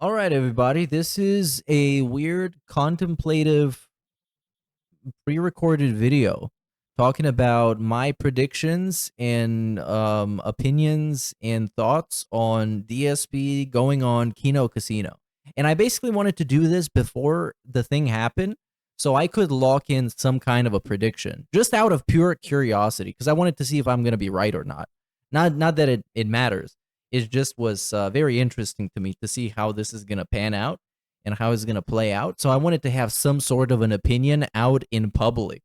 All right, everybody. This is a weird contemplative pre recorded video talking about my predictions and opinions and thoughts on DSP going on Kino Casino. And I basically wanted to do this before the thing happened so I could lock in some kind of a prediction just out of pure curiosity because I wanted to see if I'm going to be right or not. Not that it matters. It just was very interesting to me to see how this is going to pan out and how it's going to play out. So I wanted to have some sort of an opinion out in public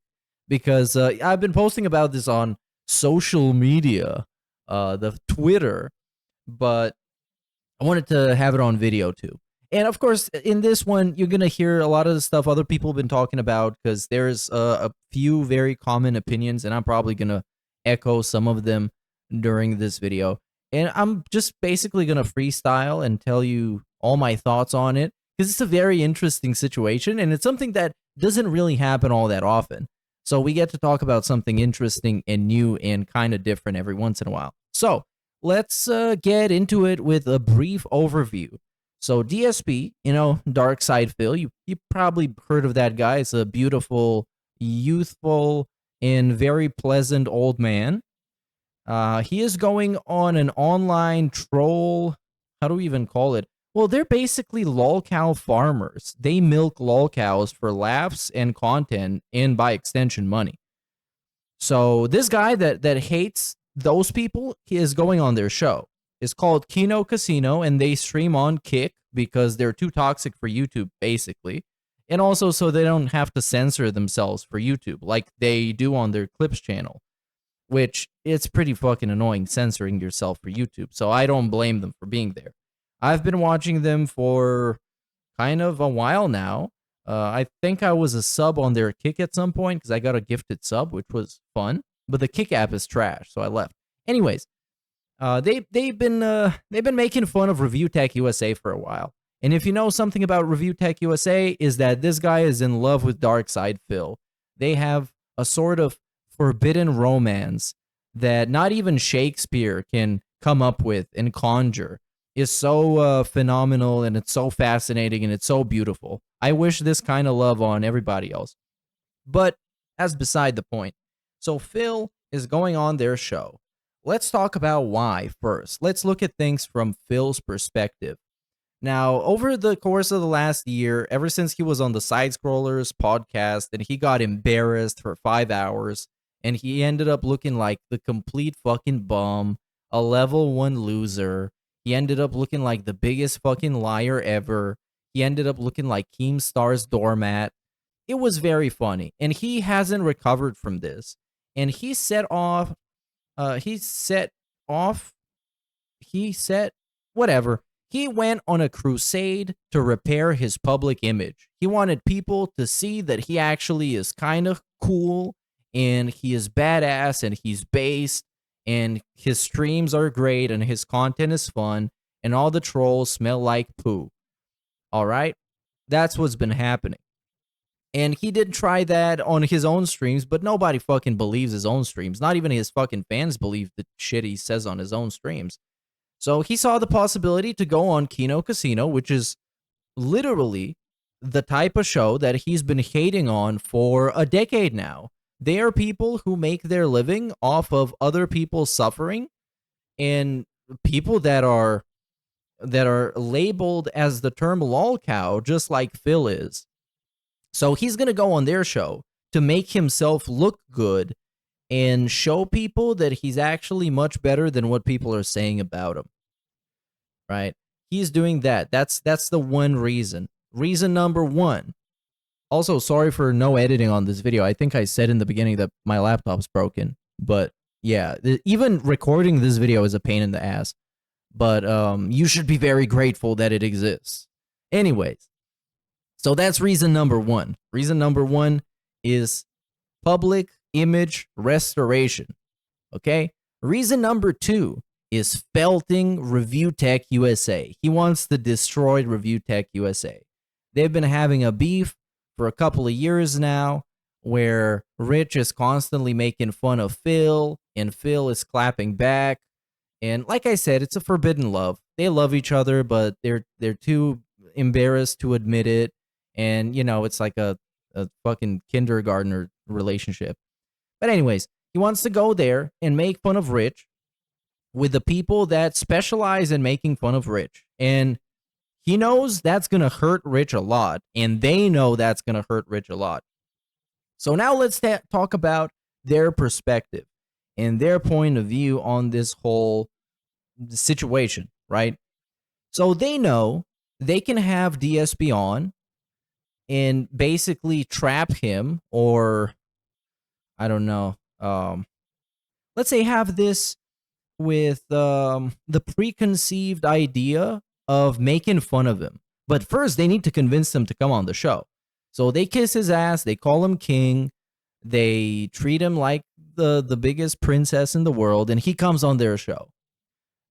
because I've been posting about this on social media, the Twitter, but I wanted to have it on video too. And of course, in this one, you're going to hear a lot of the stuff other people have been talking about because there's a few very common opinions, and I'm probably going to echo some of them during this video. And I'm just basically going to freestyle and tell you all my thoughts on it because it's a very interesting situation and it's something that doesn't really happen all that often. So we get to talk about something interesting and new and kind of different every once in a while. So let's get into it with a brief overview. So DSP, Dark Side Phil, you probably heard of that guy. It's a beautiful, youthful, and very pleasant old man. He is going on an online troll. How do we even call it? Well, they're basically lol cow farmers. They milk lol cows for laughs and content, and by extension, money. So this guy that hates those people, he is going on their show. It's called Kino Casino, and they stream on Kick because they're too toxic for YouTube, basically. And also so they don't have to censor themselves for YouTube like they do on their Clips channel, which it's pretty fucking annoying censoring yourself for YouTube. So I don't blame them for being there. I've been watching them for kind of a while now. I think I was a sub on their Kick at some point because I got a gifted sub, which was fun. But the Kick app is trash, so I left. Anyways, they've been making fun of Review Tech USA for a while. And if you know something about Review Tech USA, is that this guy is in love with Dark Side Phil. They have a sort of forbidden romance that not even Shakespeare can come up with and conjure. Is so phenomenal and it's so fascinating and it's so beautiful. I wish this kind of love on everybody else. But that's beside the point. So Phil is going on their show. Let's talk about why first. Let's look at things from Phil's perspective. Now, over the course of the last year, ever since he was on the Side Scrollers podcast and he got embarrassed for 5 hours and he ended up looking like the complete fucking bum, a level 1 loser. He ended up looking like the biggest fucking liar ever. He ended up looking like Keemstar's doormat. It was very funny. And he hasn't recovered from this. And he set whatever. He went on a crusade to repair his public image. He wanted people to see that he actually is kind of cool and he is badass and he's based and his streams are great and his content is fun and all the trolls smell like poo. All right? That's what's been happening. And he did try that on his own streams, but nobody fucking believes his own streams. Not even his fucking fans believe the shit he says on his own streams. So he saw the possibility to go on Kino Casino, which is literally the type of show that he's been hating on for a decade now. They are people who make their living off of other people's suffering and people that are labeled as the term lol cow, just like Phil is. So he's going to go on their show to make himself look good and show people that he's actually much better than what people are saying about him. Right? He's doing that. That's the one reason. Reason number one. Also, sorry for no editing on this video. I think I said in the beginning that my laptop's broken. But yeah, even recording this video is a pain in the ass. But you should be very grateful that it exists. Anyways, so that's reason number one. Reason number one is public image restoration. Okay? Reason number two is felting Review Tech USA. He wants to destroy Review Tech USA. They've been having a beef for a couple of years now where Rich is constantly making fun of Phil and Phil is clapping back. And like I said, it's a forbidden love. They love each other, but they're two embarrassed to admit it, and it's like a fucking kindergartner relationship. But anyways, he wants to go there and make fun of Rich with the people that specialize in making fun of Rich. And he knows that's going to hurt Rich a lot, and they know that's going to hurt Rich a lot. So now let's talk about their perspective and their point of view on this whole situation, right? So they know they can have DSP on and basically trap him, or I don't know. Let's say have this with the preconceived idea of making fun of him. But first, they need to convince him to come on the show. So they kiss his ass. They call him king. They treat him like the biggest princess in the world, and he comes on their show.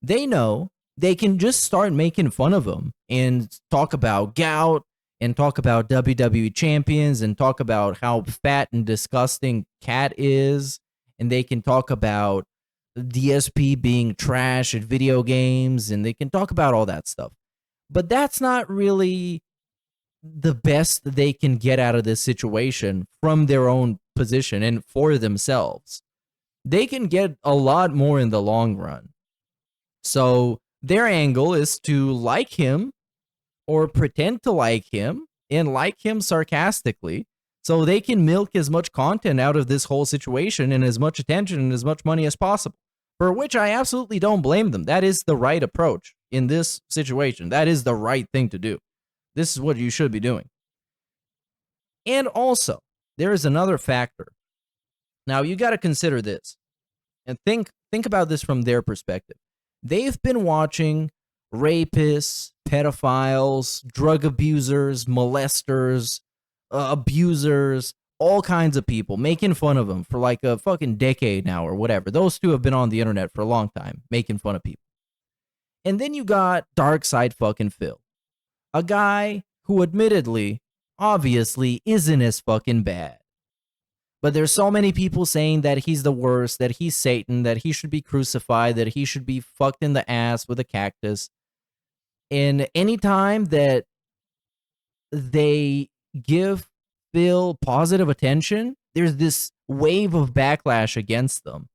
They know they can just start making fun of him and talk about gout and talk about WWE champions and talk about how fat and disgusting Cat is. And they can talk about DSP being trash at video games, and they can talk about all that stuff. But that's not really the best they can get out of this situation from their own position and for themselves. They can get a lot more in the long run. So their angle is to like him or pretend to like him and like him sarcastically, so they can milk as much content out of this whole situation and as much attention and as much money as possible, for which I absolutely don't blame them. That is the right approach in this situation. That is the right thing to do. This is what you should be doing. And also, there is another factor. Now, you got to consider this and think about this from their perspective. They've been watching rapists, pedophiles, drug abusers, molesters, abusers, all kinds of people, making fun of them for like a fucking decade now or whatever. Those two have been on the internet for a long time, making fun of people. And then you got Dark Side fucking Phil, a guy who admittedly, obviously, isn't as fucking bad. But there's so many people saying that he's the worst, that he's Satan, that he should be crucified, that he should be fucked in the ass with a cactus. And anytime that they give Phil positive attention, there's this wave of backlash against them.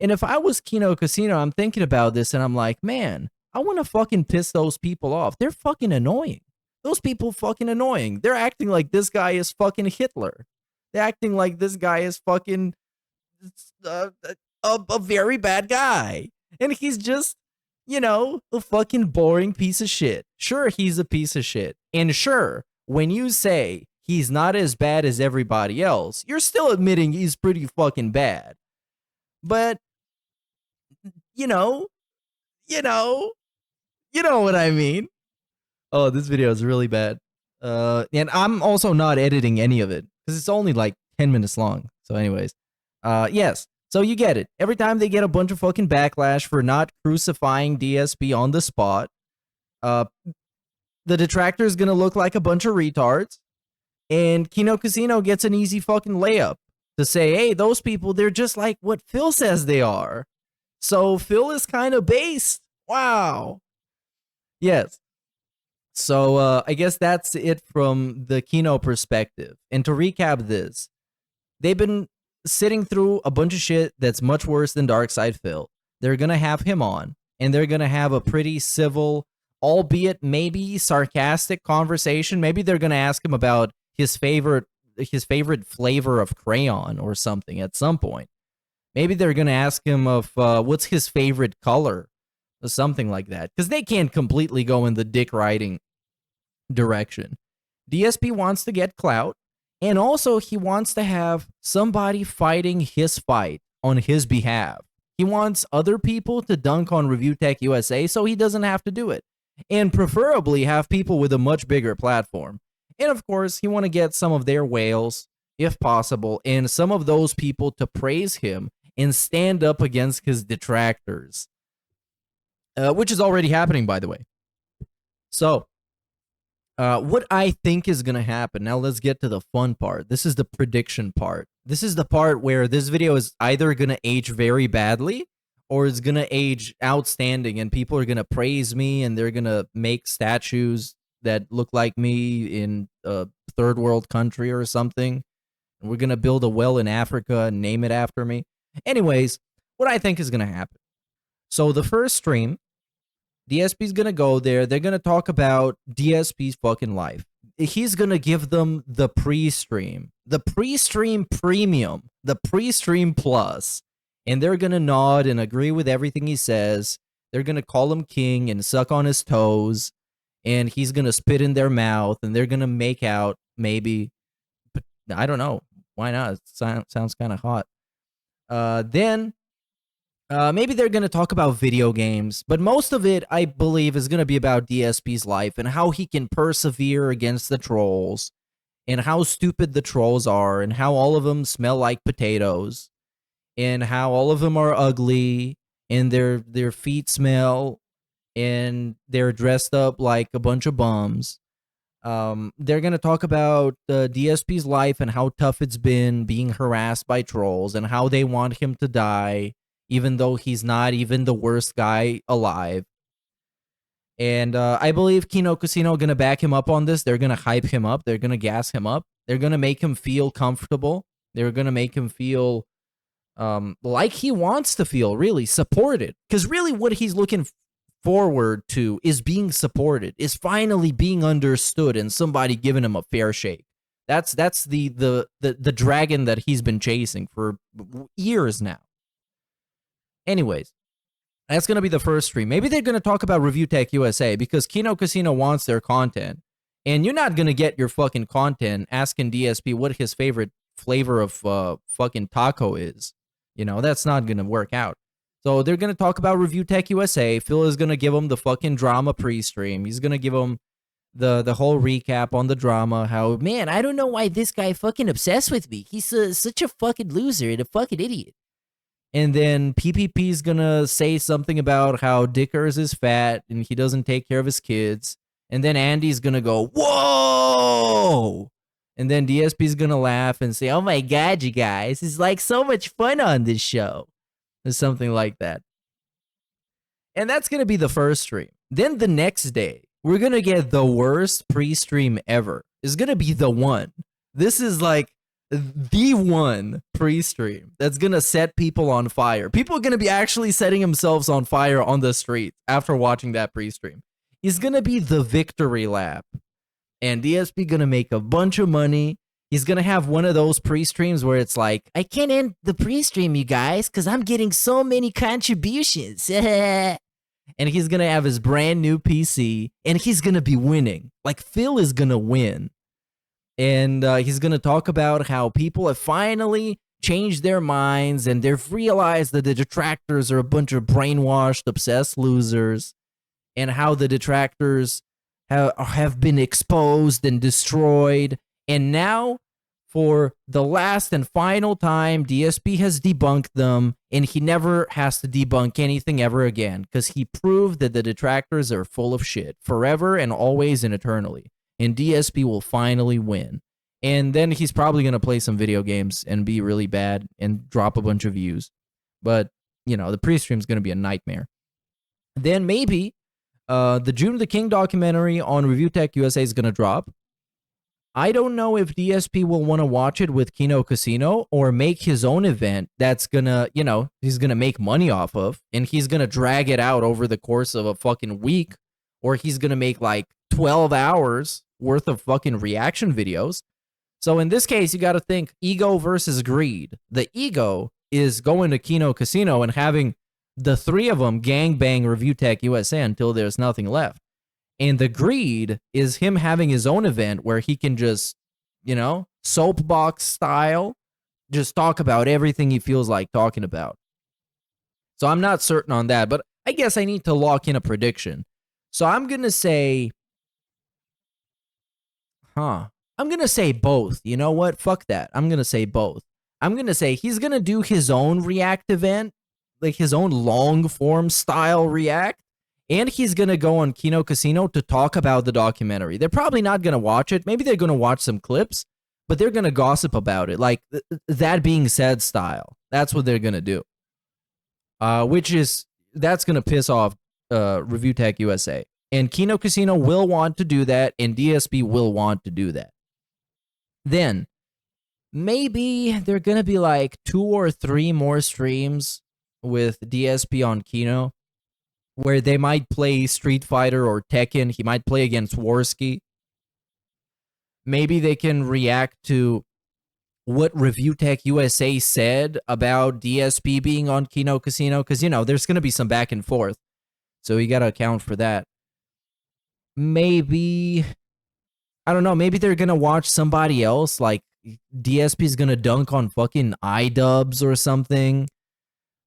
And if I was Kino Casino, I'm thinking about this and I'm like, man, I want to fucking piss those people off. They're fucking annoying. Those people fucking annoying. They're acting like this guy is fucking Hitler. They're acting like this guy is fucking a very bad guy. And he's just, a fucking boring piece of shit. Sure, he's a piece of shit. And sure, when you say he's not as bad as everybody else, you're still admitting he's pretty fucking bad. But, you know what I mean? Oh, this video is really bad. And I'm also not editing any of it because it's only like 10 minutes long. So anyways, yes. So you get it. Every time they get a bunch of fucking backlash for not crucifying DSP on the spot, the detractor is going to look like a bunch of retards. And Kino Casino gets an easy fucking layup to say, hey, those people, they're just like what Phil says they are. So Phil is kind of based. Wow. Yes. So I guess that's it from the Kino perspective. And to recap this, they've been sitting through a bunch of shit that's much worse than Darkside Phil. They're going to have him on, and they're going to have a pretty civil, albeit maybe sarcastic conversation. Maybe they're going to ask him about his favorite flavor of crayon or something at some point. Maybe they're going to ask him of what's his favorite color or something like that, because they can't completely go in the dick riding direction. DSP wants to get clout, and also he wants to have somebody fighting his fight on his behalf. He wants other people to dunk on Review Tech USA so he doesn't have to do it, and preferably have people with a much bigger platform. And of course, he want to get some of their whales, if possible, and some of those people to praise him and stand up against his detractors, which is already happening, by the way. So, what I think is going to happen, now let's get to the fun part. This is the prediction part. This is the part where this video is either going to age very badly or it's going to age outstanding, and people are going to praise me and they're going to make statues that look like me in a third world country or something. We're gonna build a well in Africa and name it after me. Anyways, what I think is gonna happen. So the first stream, DSP's gonna go there. They're gonna talk about DSP's fucking life. He's gonna give them the pre-stream, premium, the pre-stream plus, and they're gonna nod and agree with everything he says. They're gonna call him king and suck on his toes, and he's gonna spit in their mouth, and they're gonna make out maybe. But I don't know. Why not? It sounds kind of hot. Then maybe they're going to talk about video games, but most of it, I believe, is going to be about DSP's life and how he can persevere against the trolls and how stupid the trolls are and how all of them smell like potatoes and how all of them are ugly and their feet smell and they're dressed up like a bunch of bums. They're going to talk about the DSP's life and how tough it's been being harassed by trolls and how they want him to die even though he's not even the worst guy alive. And I believe Kino Casino going to back him up on this. They're going to hype him up. They're going to gas him up. They're going to make him feel comfortable. They're going to make him feel like he wants to feel, really supported. Because really what he's looking forward to is being supported, is finally being understood and somebody giving him a fair shake. That's the dragon that he's been chasing for years now. Anyways, that's going to be the first stream. Maybe they're going to talk about Review Tech USA because Kino Casino wants their content. And you're not going to get your fucking content asking DSP what his favorite flavor of fucking taco is. You know, that's not going to work out. So they're going to talk about Review Tech USA. Phil is going to give them the fucking drama pre-stream. He's going to give them the whole recap on the drama. How, man, I don't know why this guy fucking obsessed with me. He's such a fucking loser and a fucking idiot. And then PPP's gonna say something about how Dickers is fat and he doesn't take care of his kids. And then Andy's gonna go, whoa! And then DSP's gonna laugh and say, oh my god, you guys, it's like so much fun on this show. Or something like that. And that's gonna be the first stream. Then the next day, we're gonna get the worst pre-stream ever. It's gonna be the one. This is like the one pre-stream that's gonna set people on fire. People are gonna be actually setting themselves on fire on the street after watching that pre-stream. He's gonna be the victory lap, and DSP gonna make a bunch of money. He's gonna have one of those pre-streams where it's like, I can't end the pre-stream, you guys, because I'm getting so many contributions. And he's gonna have his brand new PC, and he's gonna be winning. Like Phil is gonna win. And he's going to talk about how people have finally changed their minds and they've realized that the detractors are a bunch of brainwashed, obsessed losers, and how the detractors have been exposed and destroyed. And now, for the last and final time, DSP has debunked them, and he never has to debunk anything ever again because he proved that the detractors are full of shit forever and always and eternally. And DSP will finally win. And then he's probably going to play some video games and be really bad and drop a bunch of views. But, you know, the pre-stream is going to be a nightmare. Then maybe the June the King documentary on Review Tech USA is going to drop. I don't know if DSP will want to watch it with Kino Casino or make his own event that's going to, you know, he's going to make money off of. And he's going to drag it out over the course of a fucking week. Or he's going to make like 12 hours worth of fucking reaction videos. So in this case, you got to think ego versus greed. The ego is going to Kino Casino and having the three of them gangbang Review Tech USA until there's nothing left. And the greed is him having his own event where he can just, you know, soapbox style, just talk about everything he feels like talking about. So I'm not certain on that, but I guess I need to lock in a prediction. So I'm going to say, I'm going to say both. You know what? Fuck that. I'm going to say both. I'm going to say he's going to do his own react event, like his own long form style react. And he's going to go on Kino Casino to talk about the documentary. They're probably not going to watch it. Maybe they're going to watch some clips, but they're going to gossip about it. Like that being said style. That's what they're going to do. That's going to piss off Review Tech USA. And Kino Casino will want to do that, and DSP will want to do that. Then maybe they're going to be like 2 or 3 more streams with DSP on Kino where they might play Street Fighter or Tekken. He might play against Warski. Maybe they can react to what Review Tech USA said about DSP being on Kino Casino, because, there's going to be some back and forth. So you got to account for that. Maybe, I don't know, maybe they're going to watch somebody else, like DSP's going to dunk on fucking iDubbbz or something.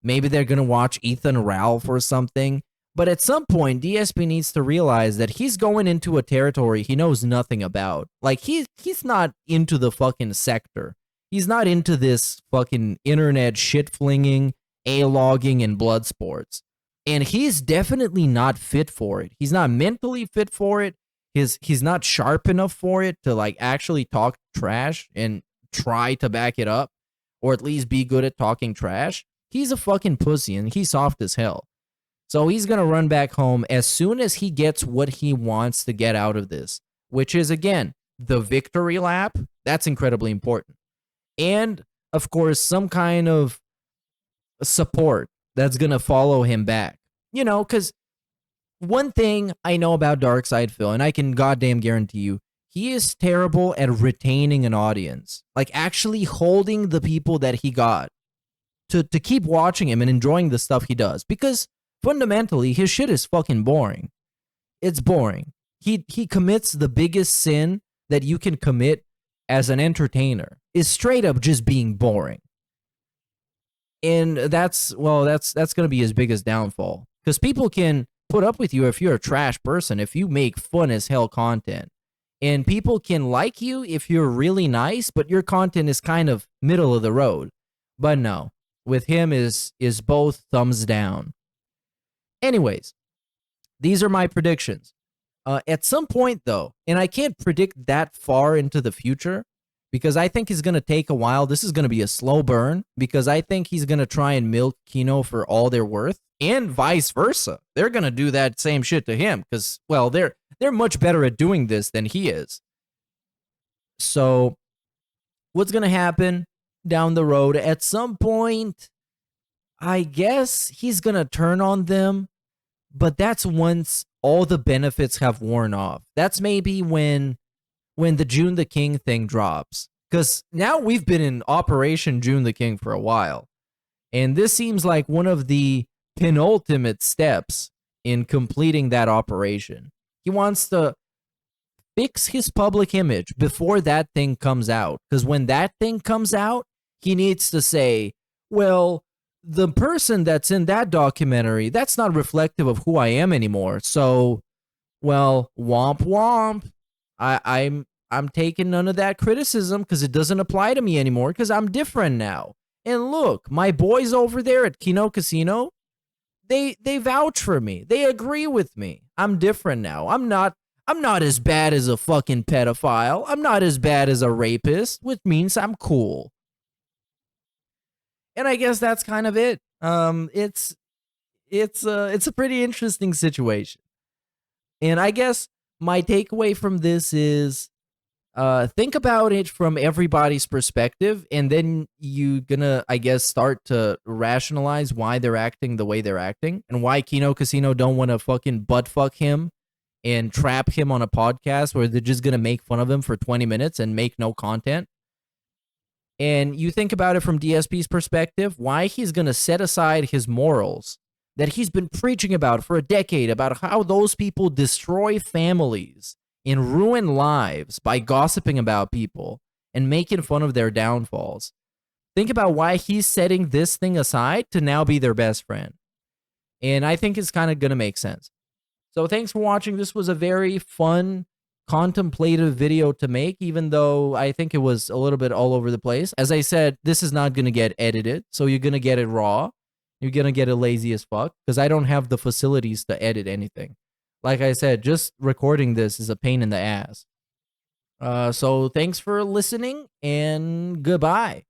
Maybe they're going to watch Ethan Ralph or something. But at some point, DSP needs to realize that he's going into a territory he knows nothing about. Like, he's not into the fucking sector. He's not into this fucking internet shit-flinging, A-logging, and blood sports. And he's definitely not fit for it. He's not mentally fit for it. He's not sharp enough for it to, like, actually talk trash and try to back it up, or at least be good at talking trash. He's a fucking pussy, and he's soft as hell. So he's going to run back home as soon as he gets what he wants to get out of this, which is, again, the victory lap. That's incredibly important. And, of course, some kind of support that's going to follow him back. Because one thing I know about Darkside Phil, and I can goddamn guarantee you, he is terrible at retaining an audience. Like, actually holding the people that he got to keep watching him and enjoying the stuff he does. Because fundamentally, his shit is fucking boring. It's boring. He commits the biggest sin that you can commit as an entertainer, is straight up just being boring. And that's going to be his biggest downfall. Because people can put up with you if you're a trash person, if you make fun as hell content. And people can like you if you're really nice, but your content is kind of middle of the road. But no, with him is both thumbs down. Anyways, these are my predictions. At some point, though, and I can't predict that far into the future because I think it's going to take a while. This is going to be a slow burn because I think he's going to try and milk Kino for all they're worth, and vice versa. They're going to do that same shit to him because, well, they're much better at doing this than he is. So what's going to happen down the road? At some point, I guess he's going to turn on them. But that's once all the benefits have worn off. That's maybe when the June the King thing drops. Because now we've been in Operation June the King for a while. And this seems like one of the penultimate steps in completing that operation. He wants to fix his public image before that thing comes out. Because when that thing comes out, he needs to say, well, the person that's in that documentary, that's not reflective of who I am anymore. So, well, womp womp. I'm taking none of that criticism because it doesn't apply to me anymore because I'm different now. And look, my boys over there at Kino Casino, they vouch for me. They agree with me. I'm different now. I'm not as bad as a fucking pedophile. I'm not as bad as a rapist, which means I'm cool. And I guess that's kind of it. It's a pretty interesting situation. And I guess my takeaway from this is think about it from everybody's perspective, and then you're gonna, I guess, start to rationalize why they're acting the way they're acting and why Kino Casino don't want to fucking butt fuck him and trap him on a podcast where they're just gonna make fun of him for 20 minutes and make no content. And you think about it from DSP's perspective, why he's going to set aside his morals that he's been preaching about for a decade, about how those people destroy families and ruin lives by gossiping about people and making fun of their downfalls. Think about why he's setting this thing aside to now be their best friend. And I think it's kind of going to make sense. So thanks for watching. This was a very fun, contemplative video to make, even though I think it was a little bit all over the place. As I said, this is not going to get edited, so you're going to get it raw. You're going to get it lazy as fuck, because I don't have the facilities to edit anything. Like I said, just recording this is a pain in the ass. So thanks for listening, and goodbye.